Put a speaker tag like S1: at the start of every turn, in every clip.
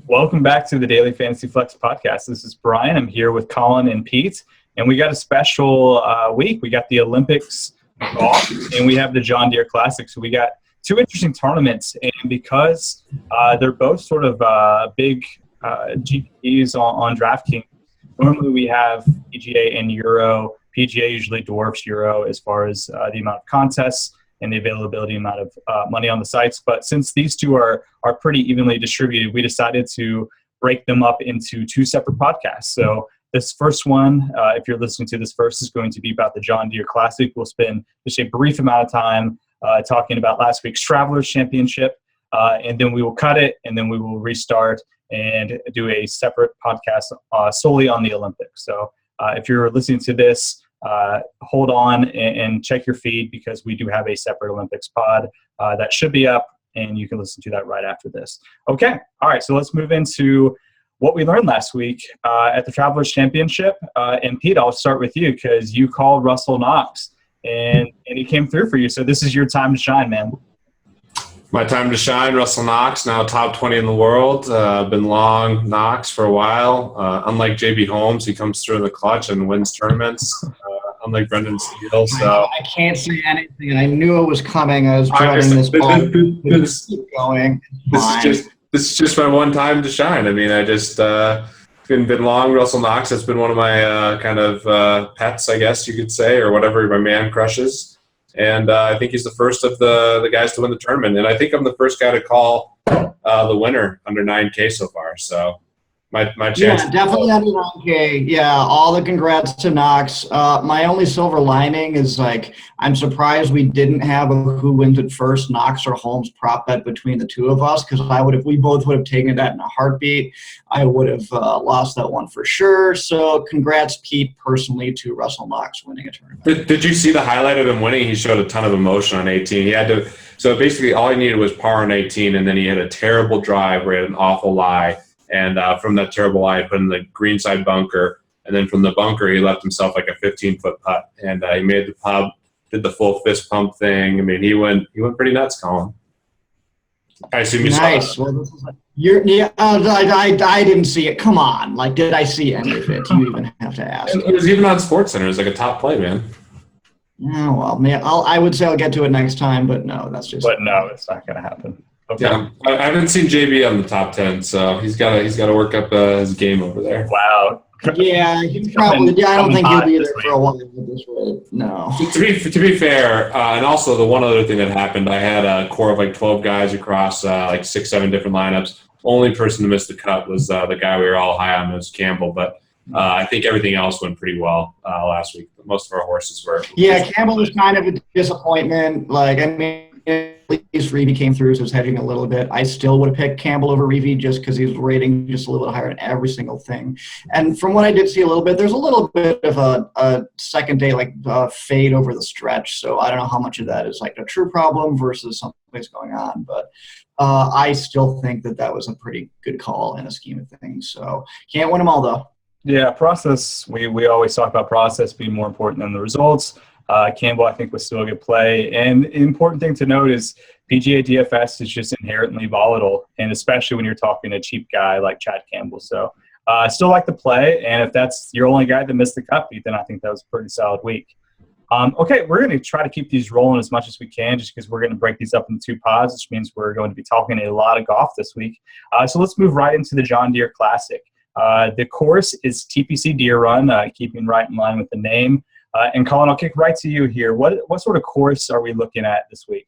S1: Welcome back to the Daily Fantasy Flex podcast. This is Bryan. I'm here with Colin and Pete, and we got a special week. We got the Olympics golf, and we have the John Deere Classic. So we got two interesting tournaments, and because they're both sort of big GPs on DraftKings, normally we have PGA and Euro. PGA usually dwarfs Euro as far as the amount of contests and the availability amount of money on the sites. But since these two are pretty evenly distributed, we decided to break them up into two separate podcasts. So this first one, if you're listening to this first, is going to be about the John Deere Classic. We'll spend just a brief amount of time talking about last week's Travelers Championship, and then we will cut it, and then we will restart and do a separate podcast solely on the Olympics. So if you're listening to this, hold on and check your feed, because we do have a separate Olympics pod that should be up, and you can listen to that right after this. Okay. All right. So let's move into what we learned last week at the Travelers Championship. And Pete, I'll start with you because you called Russell Knox and he came through for you. So this is your time to shine, man.
S2: My time to shine. Russell Knox, now top 20 in the world. Been long Knox for a while. Unlike JB Holmes, he comes through in the clutch and wins tournaments. Unlike Brendan Steele, so
S3: I can't see anything. I knew it was coming. I was dreading this ball.
S2: This is just my one time to shine. I mean, I just been long. Russell Knox has been one of my kind of pets, I guess you could say, or whatever, my man crushes. And I think he's the first of the guys to win the tournament. And I think I'm the first guy to call the winner under 9K so far. So my chance.
S3: Yeah, definitely under 9K. Yeah, all the congrats to Knox. My only silver lining is, like, I'm surprised we didn't have a who wins it first, Knox or Holmes prop bet between the two of us, because we both would have taken that in a heartbeat. I would have lost that one for sure. So congrats, Pete, personally, to Russell Knox winning a tournament.
S2: Did you see the highlight of him winning? He showed a ton of emotion on 18. He had to. So basically, all he needed was par on 18, and then he had a terrible drive where he had an awful lie. And from that terrible lie, he put in the greenside bunker. And then from the bunker, he left himself like a 15-foot putt. And he made the pub, did the full fist pump thing. I mean, he went pretty nuts, Colin. I assume you saw that.
S3: Well, I didn't see it. Come on. Like, did I see any of it? You even have to ask.
S2: It was even on SportsCenter. It was like a top play, man.
S3: Oh, well, man, I would say I'll get to it next time, but no, that's just.
S1: But no, it's not going to happen. Okay.
S2: Yeah, I haven't seen JB on the top 10, so he's got to work up his game over there.
S1: Wow.
S3: Yeah, he's probably. Yeah, I don't think he'll be there for a while at this rate. No.
S2: To be fair, and also the one other thing that happened, I had a core of like 12 guys across like 6-7 different lineups. Only person to miss the cut was the guy we were all high on, was Campbell, but I think everything else went pretty well last week. Most of our horses were.
S3: Yeah, Campbell was kind of a disappointment. Like, I mean, at least Reeve came through, so it's hedging a little bit. I still would have picked Campbell over Reeve just because he was rating just a little bit higher in every single thing. And from what I did see a little bit, there's a little bit of a second day fade over the stretch. So I don't know how much of that is like a true problem versus something's going on. But I still think that was a pretty good call in a scheme of things. So can't win them all, though.
S1: Yeah, process. We always talk about process being more important than the results. Campbell, I think, was still a good play. And the important thing to note is PGA DFS is just inherently volatile, and especially when you're talking to a cheap guy like Chad Campbell. So I still like the play, and if that's your only guy that missed the cut beat, then I think that was a pretty solid week. Okay, we're going to try to keep these rolling as much as we can, just because we're going to break these up into two pods, which means we're going to be talking a lot of golf this week. So let's move right into the John Deere Classic. The course is TPC Deere Run, keeping right in line with the name. And Colin, I'll kick right to you here. What sort of course are we looking at this week?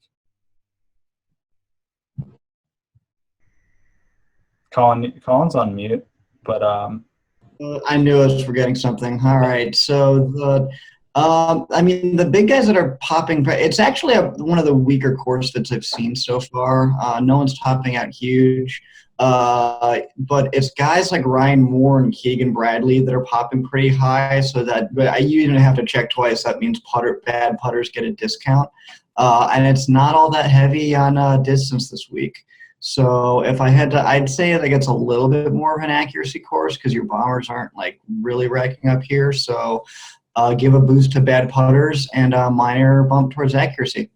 S1: Colin's on mute, but
S3: I knew I was forgetting something. All right, so the big guys that are popping, it's actually one of the weaker course fits I've seen so far. No one's topping out huge. But it's guys like Ryan Moore and Keegan Bradley that are popping pretty high, so that you even have to check twice. That means bad putters get a discount. And it's not all that heavy on distance this week. So if I had to, I'd say that it's a little bit more of an accuracy course because your bombers aren't like really racking up here. So give a boost to bad putters and a minor bump towards accuracy.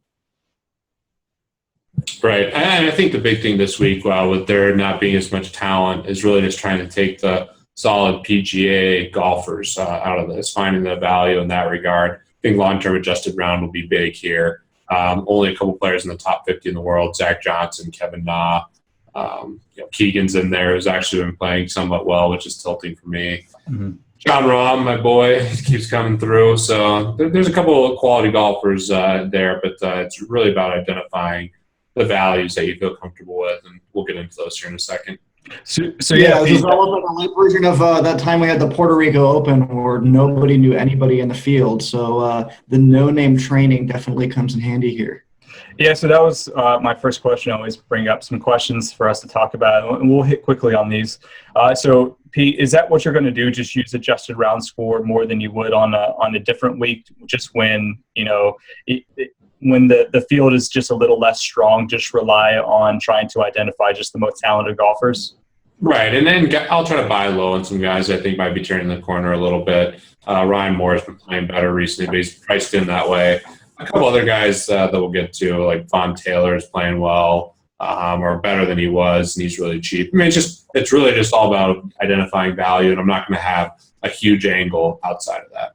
S2: Right. And I think the big thing this week, with there not being as much talent, is really just trying to take the solid PGA golfers out of this, finding the value in that regard. I think long-term adjusted round will be big here. Only a couple players in the top 50 in the world, Zach Johnson, Kevin Na. Keegan's in there, who's actually been playing somewhat well, which is tilting for me.
S1: Mm-hmm.
S2: John Rahm, my boy, keeps coming through. So there's a couple of quality golfers there, but it's really about identifying the values that you feel comfortable with, and we'll get into those here in a second.
S1: So
S3: this is almost like a light version of that time we had the Puerto Rico Open where nobody knew anybody in the field. So the no-name training definitely comes in handy here.
S1: Yeah, so that was my first question. I always bring up some questions for us to talk about, and we'll hit quickly on these. So, Pete, is that what you're going to do? Just use adjusted round score more than you would on a different week, just when when the field is just a little less strong, just rely on trying to identify just the most talented golfers?
S2: Right, and then I'll try to buy low on some guys I think might be turning the corner a little bit. Ryan Moore has been playing better recently, but he's priced in that way. A couple other guys that we'll get to, like Vaughn Taylor, is playing well or better than he was, and he's really cheap. I mean, it's really just all about identifying value, and I'm not going to have a huge angle outside of that.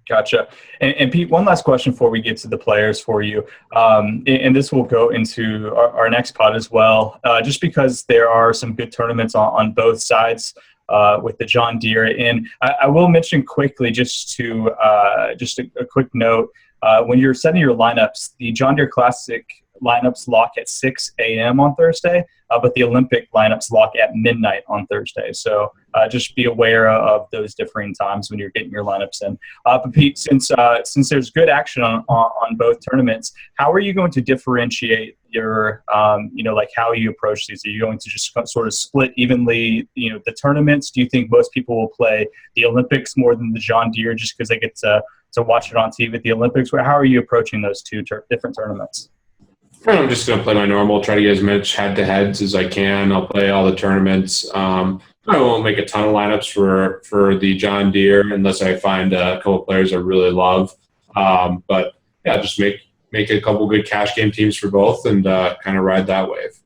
S1: Gotcha. And Pete, one last question before we get to the players for you. And this will go into our next pod as well, just because there are some good tournaments on both sides with the John Deere. And I will mention quickly, just a quick note, when you're setting your lineups, the John Deere Classic lineups lock at 6 a.m. on Thursday, but the Olympic lineups lock at midnight on Thursday. So just be aware of those differing times when you're getting your lineups in. But Pete, since there's good action on both tournaments, how are you going to differentiate your, like how you approach these? Are you going to just sort of split evenly, the tournaments? Do you think most people will play the Olympics more than the John Deere just because they get to watch it on TV at the Olympics? How are you approaching those two different tournaments?
S2: I'm just going to play my normal, try to get as much head-to-heads as I can. I'll play all the tournaments. I won't make a ton of lineups for the John Deere unless I find a couple players I really love. But, yeah, just make a couple good cash game teams for both and kind of ride that wave.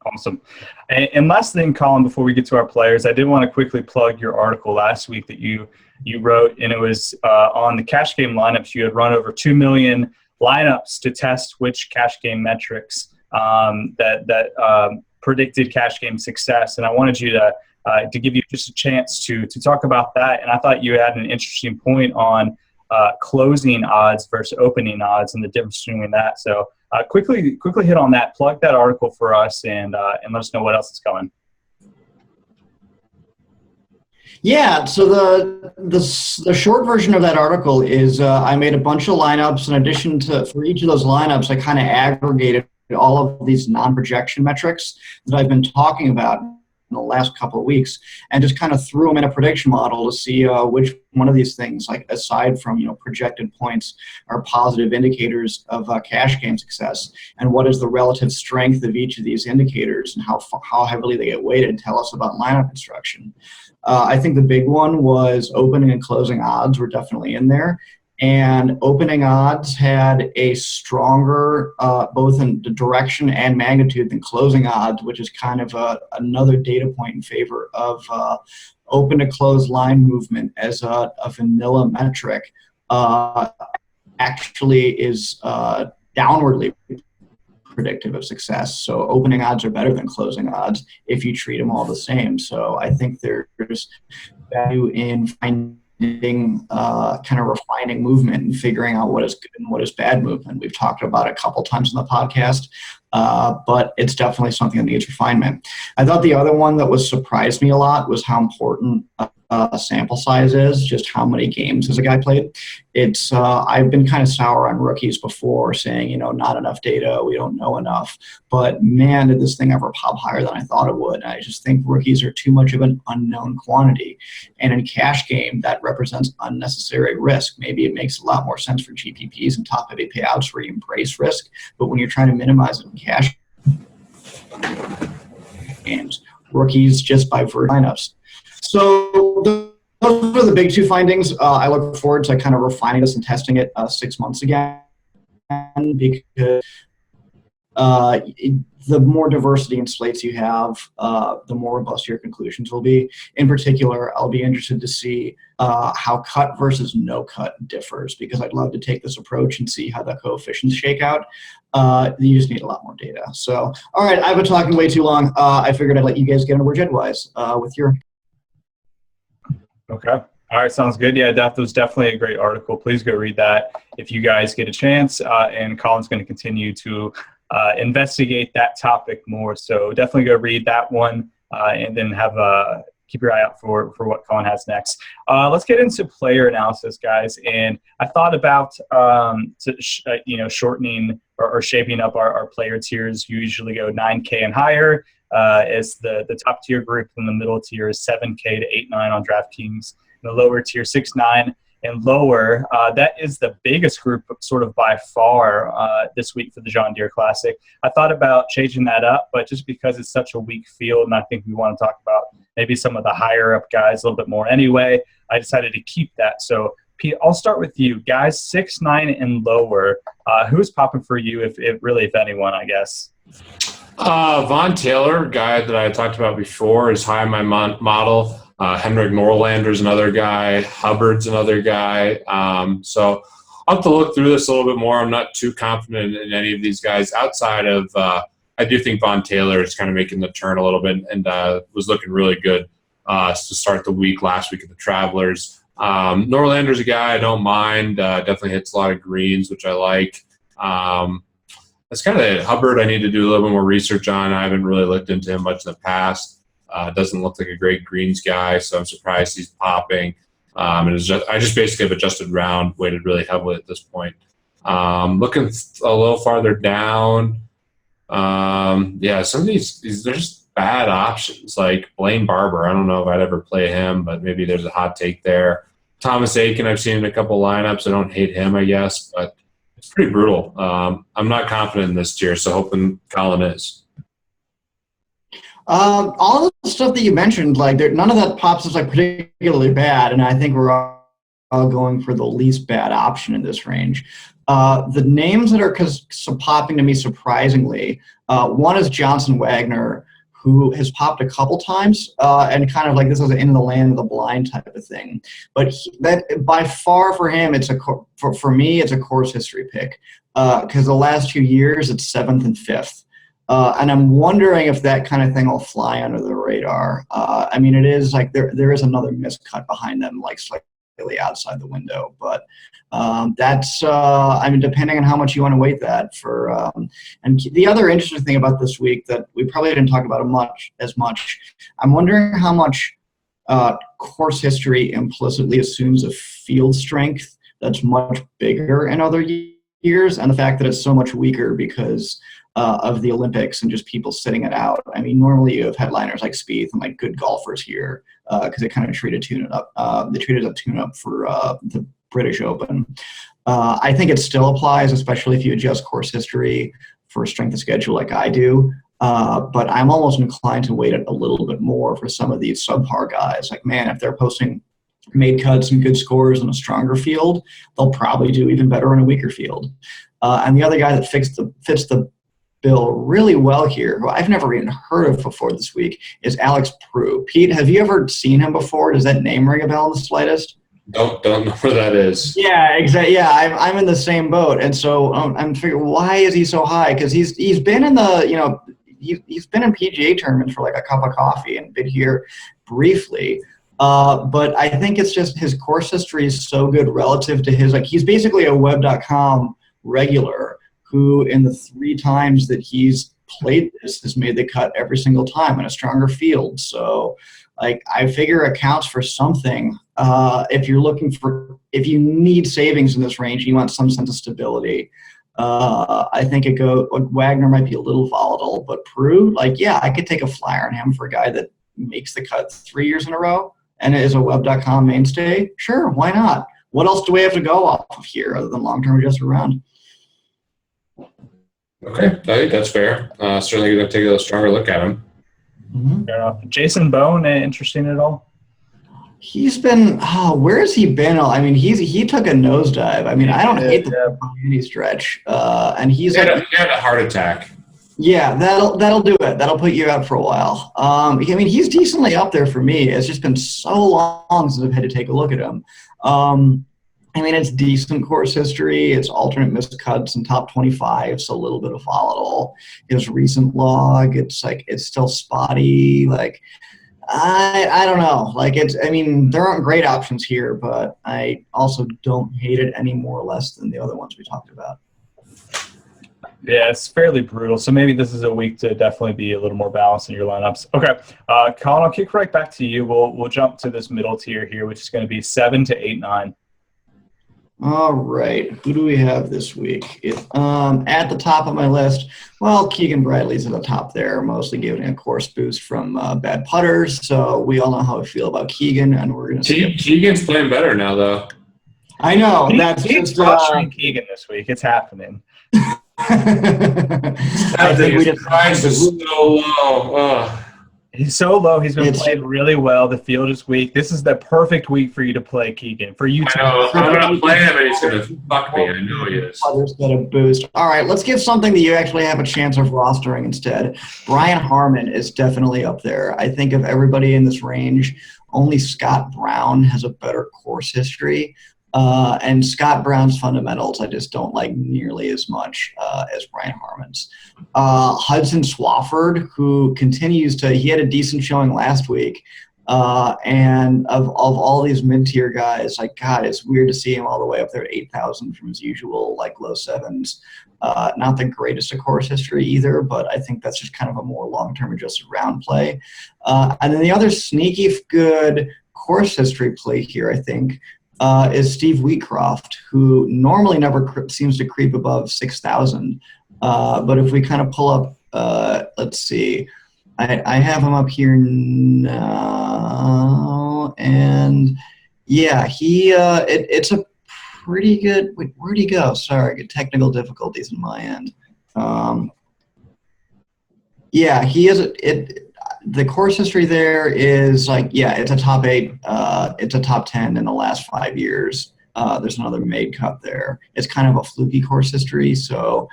S1: Awesome. And last thing, Colin, before we get to our players, I did want to quickly plug your article last week that you wrote, and it was on the cash game lineups. You had run over 2 million lineups to test which cash game metrics that predicted cash game success. And I wanted you to give you just a chance to talk about that. And I thought you had an interesting point on closing odds versus opening odds and the difference between that. So quickly hit on that, plug that article for us, and let us know what else is coming.
S3: Yeah, so the short version of that article is I made a bunch of lineups. In addition to, for each of those lineups, I kind of aggregated all of these non-projection metrics that I've been talking about in the last couple of weeks, and just kind of threw them in a prediction model to see which one of these things, like aside from projected points, are positive indicators of cash game success, and what is the relative strength of each of these indicators and how heavily they get weighted and tell us about lineup construction. I think the big one was opening and closing odds were definitely in there. And opening odds had a stronger, both in the direction and magnitude, than closing odds, which is kind of another data point in favor of open to close line movement as a vanilla metric actually is downwardly predictive of success. So opening odds are better than closing odds if you treat them all the same. So I think there's value in finding kind of refining movement and figuring out what is good and what is bad movement. We've talked about it a couple times in the podcast, but it's definitely something that needs refinement. I thought the other one that was surprised me a lot was how important a sample size is, just how many games has a guy played. It's I've been kind of sour on rookies before, saying, not enough data, we don't know enough. But man, did this thing ever pop higher than I thought it would. I just think rookies are too much of an unknown quantity. And in cash game, that represents unnecessary risk. Maybe it makes a lot more sense for GPPs and top-heavy payouts where you embrace risk. But when you're trying to minimize it in cash games, rookies just by virtue of lineups. So those are the big two findings. I look forward to kind of refining this and testing it 6 months again, because the more diversity in slates you have, the more robust your conclusions will be. In particular, I'll be interested to see how cut versus no cut differs, because I'd love to take this approach and see how the coefficients shake out. You just need a lot more data. So, all right, I've been talking way too long. I figured I'd let you guys get into word edgewise with your.
S1: Okay. All right, sounds good. Yeah, that was definitely a great article. Please go read that if you guys get a chance. And Colin's going to continue to investigate that topic more. So definitely go read that one, and then keep your eye out for what Colin has next. Let's get into player analysis, guys. And I thought about shortening or shaping up our player tiers. You usually go 9K and higher as the top tier group, and the middle tier is 7K to 8-9 on DraftKings. The lower tier 6-9 and lower. That is the biggest group sort of by far this week for the John Deere Classic. I thought about changing that up, but just because it's such a weak field, and I think we want to talk about maybe some of the higher up guys a little bit more anyway, I decided to keep that. So Pete, I'll start with you guys. 6-9 and lower. Who's popping for you, if anyone, I guess?
S2: Von Taylor, guy that I talked about before, is high in my model. Henrik Norlander's another guy. Hubbard's another guy. So I'll have to look through this a little bit more. I'm not too confident in any of these guys outside of I do think Von Taylor is kind of making the turn a little bit and was looking really good to start the week last week at the Travelers. Norlander's a guy I don't mind. Definitely hits a lot of greens, which I like. That's kind of it. Hubbard I need to do a little bit more research on. I haven't really looked into him much in the past. Doesn't look like a great greens guy, so I'm surprised he's popping. I just basically have adjusted round, weighted really heavily at this point. Looking a little farther down, some of these they're just bad options. Like Blaine Barber, I don't know if I'd ever play him, but maybe there's a hot take there. Thomas Aiken, I've seen in a couple lineups. I don't hate him, I guess, but it's pretty brutal. I'm not confident in this tier, so hoping Colin is.
S3: All the stuff that you mentioned, like none of that pops as like particularly bad, and I think we're all going for the least bad option in this range. The names that are popping to me surprisingly, one is Johnson Wagner, who has popped a couple times, and kind of like this is in the land of the blind type of thing. But that by far for him, for me, it's a course history pick, because the last 2 years it's 7th and 5th. And I'm wondering if that kind of thing will fly under the radar. I mean, it is like there is another miscut behind them, like slightly outside the window. But that's, depending on how much you want to weight that for. And the other interesting thing about this week that we probably didn't talk about as much, I'm wondering how much course history implicitly assumes a field strength that's much bigger in other years, and the fact that it's so much weaker because of the Olympics and just people sitting it out. I mean, normally you have headliners like Spieth and like good golfers here because they kind of treated tune-up. They treated a tune-up for the British Open. I think it still applies, especially if you adjust course history for strength of schedule like I do. But I'm almost inclined to weight it a little bit more for some of these subpar guys. Like, man, if they're posting made cuts and good scores in a stronger field, they'll probably do even better in a weaker field. And the other guy that fits the bill really well here, who I've never even heard of before this week, is Alex Prue. Pete, have you ever seen him before? Does that name ring a bell in the slightest?
S2: Don't know where that is.
S3: Yeah, exactly. Yeah, I'm in the same boat, and so I'm figuring, why is he so high? Because he's been in the he's been in PGA tournaments for like a cup of coffee and been here briefly. But I think it's just his course history is so good relative to his, like, he's basically a web.com regular who in the 3 times that he's played this has made the cut every single time in a stronger field. So like, I figure it counts for something. If you need savings in this range, you want some sense of stability. I think Wagner might be a little volatile, but Prue, like, yeah, I could take a flyer on him for a guy that makes the cut 3 years in a row and is a web.com mainstay. Sure, why not? What else do we have to go off of here other than long-term adjusted round?
S2: Okay, I think that's fair. Certainly going to take a stronger look at him.
S1: Mm-hmm. Fair enough. Jason Bone, interesting at all?
S3: He's been, where has he been? I mean, he took a nosedive. I mean, I don't hate the any stretch. And he
S2: had a heart attack.
S3: Yeah, that'll do it. That'll put you out for a while. I mean, he's decently up there for me. It's just been so long since I've had to take a look at him. I mean, it's decent course history. It's alternate missed cuts in top 25, so a little bit of volatile. His recent log, it's still spotty. Like, I don't know. Like, I mean, there aren't great options here, but I also don't hate it any more or less than the other ones we talked about.
S1: Yeah, it's fairly brutal. So maybe this is a week to definitely be a little more balanced in your lineups. Okay, Colin, I'll kick right back to you. We'll jump to this middle tier here, which is going to be 7 to 8, 9.
S3: All right, who do we have this week? At the top of my list, well, Keegan Bradley's at the top there, mostly giving a course boost from bad putters. So we all know how we feel about Keegan, and we're going to.
S2: Keegan's playing better now, though.
S3: I know that's
S1: He's crushing Keegan this week. It's happening.
S3: I think we just
S2: price is so low.
S1: He's so low. He's been playing really well. The field is weak. This is the perfect week for you to play Keegan. For you to.
S2: I'm going to play him, and he's going to fuck me. I know he is.
S3: Others get a boost. All right, let's give something that you actually have a chance of rostering instead. Bryan Harmon is definitely up there. I think of everybody in this range, only Scott Brown has a better course history. And Scott Brown's fundamentals I just don't like nearly as much as Bryan Harmon's. Hudson Swafford, who continues to – he had a decent showing last week. And of all these mid-tier guys, like, God, it's weird to see him all the way up there at 8,000 from his usual, like, low sevens. Not the greatest of course history either, but I think that's just kind of a more long-term adjusted round play. And then the other sneaky good course history play here, I think, is Steve Wheatcroft, who normally never seems to creep above 6,000. But if we kind of pull up, let's see, I have him up here now, and yeah, it's a pretty good. Wait, where'd he go? Sorry, good technical difficulties on my end. Yeah, he is. The course history there is like, yeah, it's a top 8. It's a top 10 in the last 5 years. There's another made cut there. It's kind of a fluky course history, so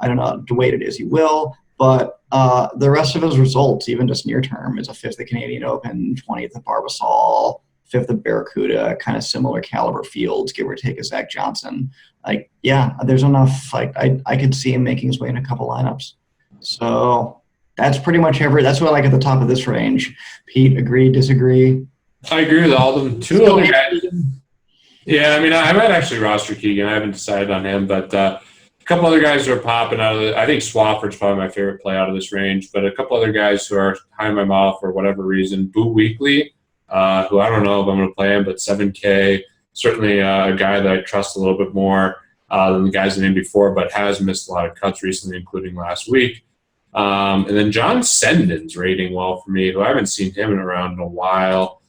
S3: I don't know, weight it as you will. But the rest of his results, even just near term, is a 5th at Canadian Open, 20th at Barbasol, 5th at Barracuda, kind of similar caliber fields, give or take a Zach Johnson. Like, yeah, there's enough. Like, I could see him making his way in a couple lineups. So that's pretty much that's what I like at the top of this range. Pete, agree, disagree?
S2: I agree with all of them. Two other guys. Yeah, I mean, I might actually roster Keegan. I haven't decided on him, but a couple other guys who are popping out of I think Swafford's probably my favorite play out of this range, but a couple other guys who are high in my mouth for whatever reason. Boo Weekly, who I don't know if I'm going to play him, but 7K, certainly a guy that I trust a little bit more than the guys named before, but has missed a lot of cuts recently, including last week. And then John Sendon's rating well for me, who I haven't seen him around in a while.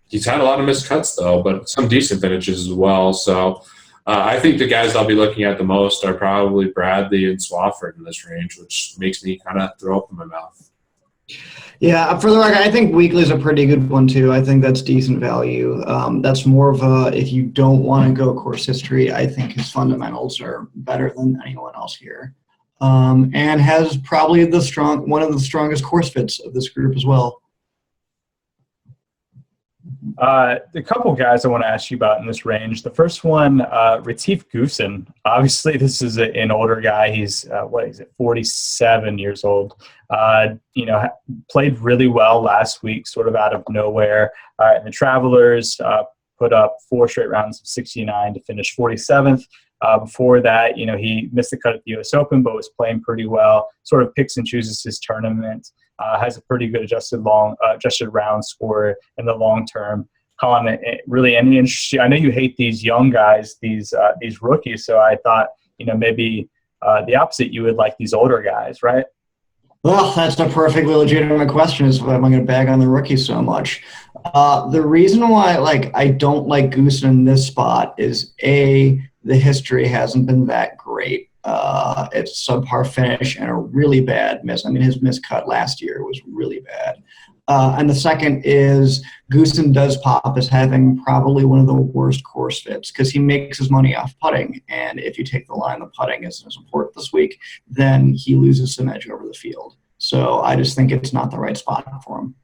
S2: He's had a lot of missed cuts, though, but some decent finishes as well. So I think the guys I'll be looking at the most are probably Bradley and Swafford in this range, which makes me kind of throw up in my mouth.
S3: Yeah, for the record, I think Weekly's a pretty good one, too. I think that's decent value. That's more of a, if you don't want to go course history, I think his fundamentals are better than anyone else here. And has probably one of the strongest course fits of this group as well.
S1: The couple guys I want to ask you about in this range. The first one, Retief Goosen. Obviously, this is an older guy. He's 47 years old. Played really well last week, sort of out of nowhere. And the Travelers put up 4 straight rounds of 69 to finish 47th. Before that, he missed the cut at the U.S. Open, but was playing pretty well. Sort of picks and chooses his tournament. Has a pretty good adjusted round score in the long term. Colin, really any interest? I know you hate these young guys, these rookies. So I thought, maybe the opposite. You would like these older guys, right?
S3: Well, that's a perfectly legitimate question. Is why I'm going to bag on the rookies so much. The reason why, I don't like Goosen in this spot is the history hasn't been that great. It's subpar finish and a really bad miss. I mean, his miscut last year was really bad. And the second is Goosen does pop as having probably one of the worst course fits because he makes his money off putting. And if you take the line the putting isn't as important this week, then he loses some edge over the field. So I just think it's not the right spot for him.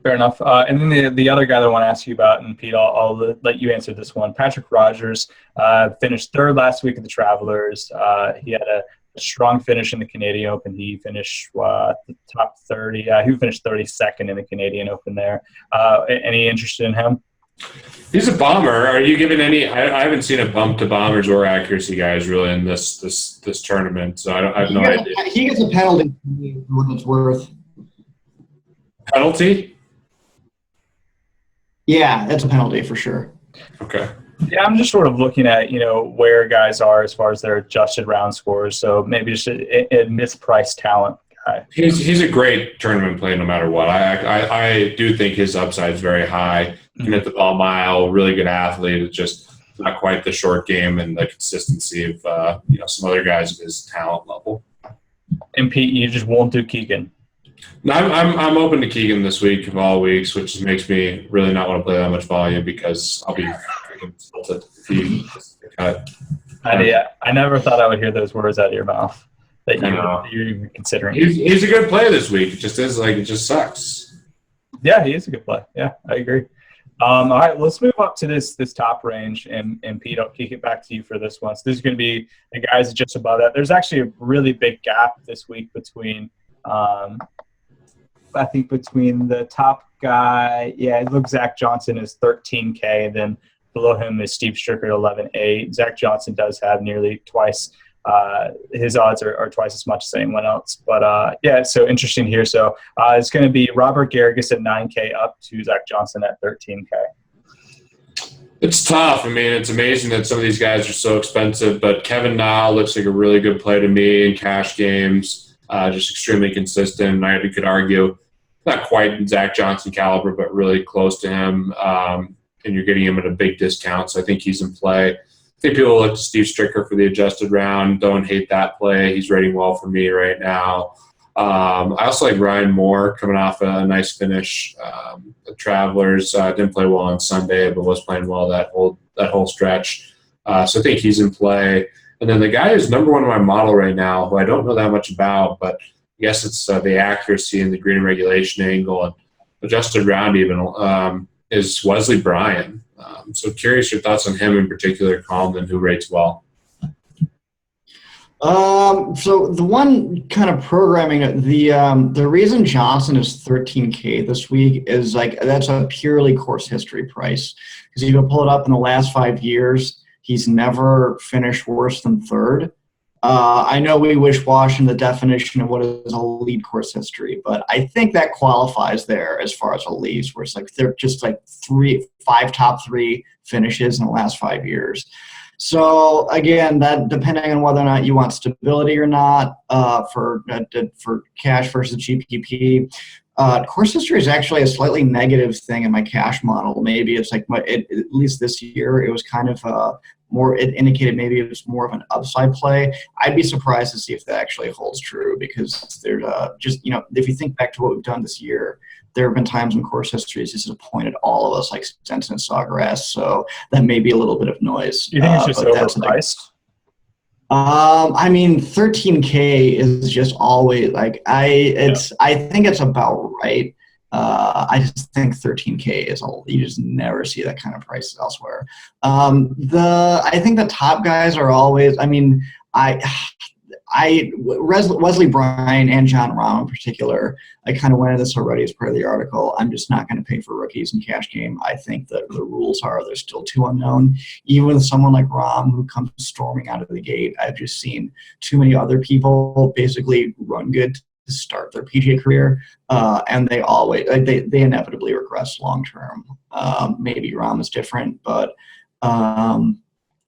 S1: Fair enough. And then the other guy that I want to ask you about, and Pete, I'll let you answer this one. Patrick Rogers finished third last week at the Travelers. He had a strong finish in the Canadian Open. He finished the top 30. He finished 32nd in the Canadian Open there. Any interest in him?
S2: He's a bomber. Are you giving any? I haven't seen a bump to bombers or accuracy guys really in this tournament, so I have no idea.
S3: He gets a penalty for what it's worth.
S2: Penalty?
S3: Yeah, that's a penalty for sure.
S2: Okay.
S1: Yeah, I'm just sort of looking at, where guys are as far as their adjusted round scores. So maybe just a mispriced talent guy.
S2: He's a great tournament play no matter what. I do think his upside is very high. Can hit the ball mile, really good athlete. It's just not quite the short game and the consistency of some other guys of his talent level.
S1: And Pete, you just won't do Keegan.
S2: No, I'm open to Keegan this week of all weeks, which makes me really not want to play that much volume because I'll be freaking insulted if he gets the cut.
S1: I never thought I would hear those words out of your mouth that you're even considering.
S2: He's a good play this week. It just is it just sucks.
S1: Yeah, he is a good play. Yeah, I agree. All right, let's move up to this top range, and Pete, I'll kick it back to you for this one. So this is going to be the guys just above that. There's actually a really big gap this week between I think between the top guy, it looks Zach Johnson is 13K, then below him is Steve Stricker at 11.8. Zach Johnson does have nearly twice his odds are twice as much as anyone else. But, so interesting here. So it's going to be Robert Garrigus at 9K up to Zach Johnson at 13K.
S2: It's tough. I mean, it's amazing that some of these guys are so expensive, but Kevin Na looks like a really good play to me in cash games. Just extremely consistent. I could argue not quite Zach Johnson caliber, but really close to him. And you're getting him at a big discount, so I think he's in play. I think people look to Steve Stricker for the adjusted round. Don't hate that play. He's rating well for me right now. I also like Ryan Moore coming off a nice finish. The Travelers didn't play well on Sunday, but was playing well that whole stretch. So I think he's in play. And then the guy who's number one in my model right now, who I don't know that much about, but I guess it's the accuracy and the green regulation angle and adjusted round even, is Wesley Bryan. So curious your thoughts on him in particular, Colin, who rates well.
S3: So the one kind of programming, the reason Johnson is 13K this week is that's a purely course history price. Because if you pull it up in the last 5 years, he's never finished worse than third. I know we wish-wash in the definition of what is a lead course history, but I think that qualifies there as far as a lead, where it's they're just 5 top 3 finishes in the last 5 years. So again, that depending on whether or not you want stability or not for cash versus GPP. Course history is actually a slightly negative thing in my cash model. Maybe it's at least this year, it was kind of it indicated maybe it was more of an upside play. I'd be surprised to see if that actually holds true because there's if you think back to what we've done this year, there have been times in course history has disappointed all of us, like Stenson and Sawgrass. So that may be a little bit of noise.
S1: You think it's just overpriced?
S3: I mean, 13K is just always I think it's about right. I just think 13K is you just never see that kind of price elsewhere. I think the top guys are always. I mean, Wesley Bryan and John Rahm in particular, I kind of went into this already as part of the article. I'm just not going to pay for rookies in cash game. I think that the rules they're still too unknown. Even with someone like Rahm who comes storming out of the gate, I've just seen too many other people basically run good to start their PGA career, and they always they inevitably regress long term. Maybe Rahm is different, but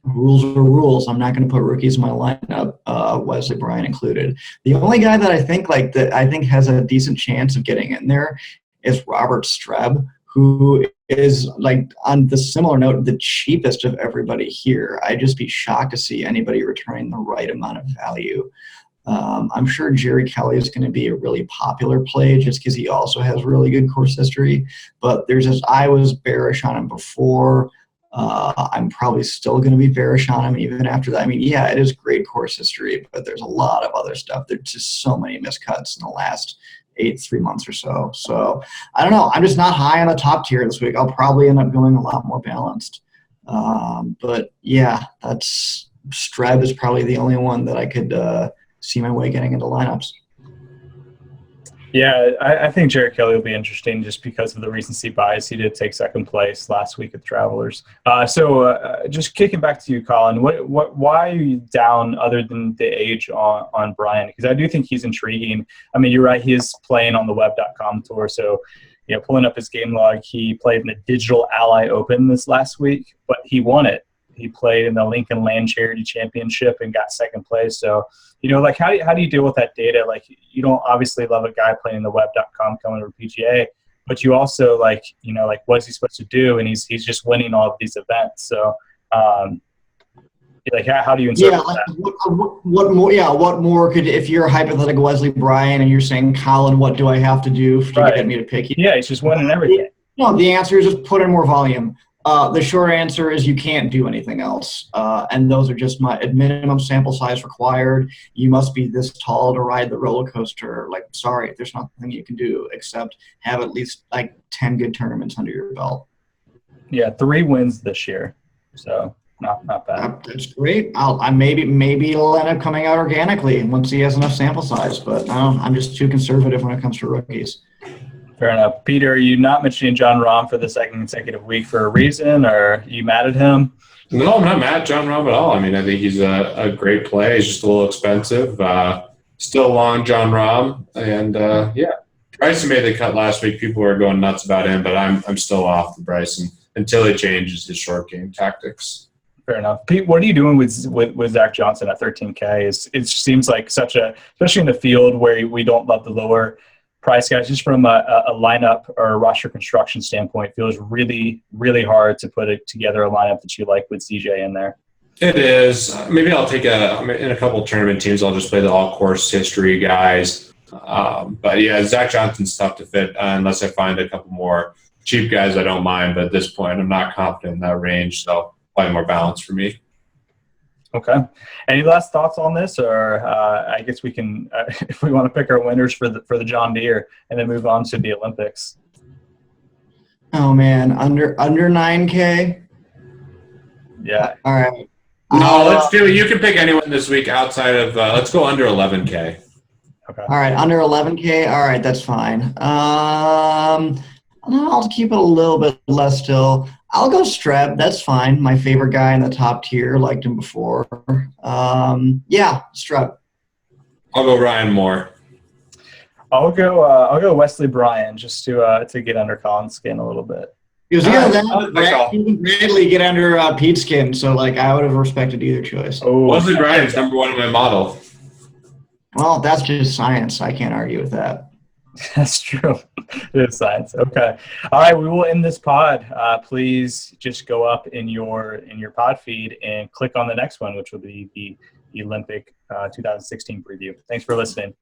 S3: rules are rules. I'm not going to put rookies in my lineup, Wesley Bryan included. The only guy that I think has a decent chance of getting in there is Robert Streb, who is, like, on the similar note, the cheapest of everybody here. I'd just be shocked to see anybody returning the right amount of value. I'm sure Jerry Kelly is going to be a really popular play just because he also has really good course history. But I was bearish on him before. I'm probably still going to be bearish on him even after that. I mean, yeah, it is great course history, but there's a lot of other stuff. There's just so many miscuts in the last 3 months or so. So I don't know. I'm just not high on the top tier this week. I'll probably end up going a lot more balanced. But yeah, Streb is probably the only one that I could see my way getting into lineups.
S1: Yeah, I think Jerry Kelly will be interesting just because of the recency bias. He did take second place last week at Travelers. So just kicking back to you, Colin, why are you down other than the age on Bryan? Because I do think he's intriguing. I mean, you're right, he is playing on the web.com tour. So, pulling up his game log, he played in the Digital Ally Open this last week, but he won it. He played in the Lincoln Land Charity Championship and got second place. So, like how do you deal with that data? Like, you don't obviously love a guy playing the web.com coming over PGA, but you also what is he supposed to do? And he's just winning all of these events. So, how do you interpret that?
S3: What more? Yeah, what more could, if you're a hypothetical Wesley Bryan and you're saying, Colin, what do I have to do to get me to pick you?
S1: Yeah, he's just winning everything.
S3: No, the answer is just put in more volume. The short answer is you can't do anything else. And those are just my minimum sample size required. You must be this tall to ride the roller coaster. Like, sorry, there's nothing you can do except have at least 10 good tournaments under your belt.
S1: Yeah, 3 wins this year. So not bad.
S3: That's great. Maybe it'll end up coming out organically once he has enough sample size, but I'm just too conservative when it comes to rookies.
S1: Fair enough. Peter, are you not mentioning John Rahm for the second consecutive week for a reason, or are you mad at him?
S2: No, I'm not mad at John Rahm at all. I mean, I think he's a great play. He's just a little expensive. Still long John Rahm. And, Bryson made the cut last week. People were going nuts about him, but I'm still off the Bryson until he changes his short game tactics.
S1: Fair enough. Pete, what are you doing with Zach Johnson at 13K? It seems like especially in the field where we don't love the lower price guys, just from a lineup or a roster construction standpoint, feels really, really hard to put together a lineup that you like with ZJ in there.
S2: It is. Maybe I'll take in a couple tournament teams, I'll just play the all course history guys. But yeah, Zach Johnson's tough to fit unless I find a couple more cheap guys I don't mind. But at this point, I'm not confident in that range, so probably more balance for me.
S1: Okay. Any last thoughts on this, or I guess we can, if we want to pick our winners for the John Deere, and then move on to the Olympics.
S3: Oh man, under 9K.
S1: Yeah.
S3: All right.
S2: No, let's do it. You can pick anyone this week outside of. Let's go under 11K.
S1: Okay.
S3: All right, under 11K. All right, that's fine. I'll keep it a little bit less still. I'll go Streb. That's fine. My favorite guy in the top tier. Liked him before. Yeah, Streb.
S2: I'll go Ryan Moore.
S1: I'll go Wesley Bryan just to get under Colin's skin a little bit.
S3: Because Bradley get under Pete's skin, so I would have respected either choice.
S2: Oh, Wesley Bryan's number one in my model.
S3: Well, that's just science. I can't argue with that.
S1: That's true. It is science. Okay. All right. We will end this pod. Please just go up in your pod feed and click on the next one, which will be the Olympic 2016 preview. Thanks for listening.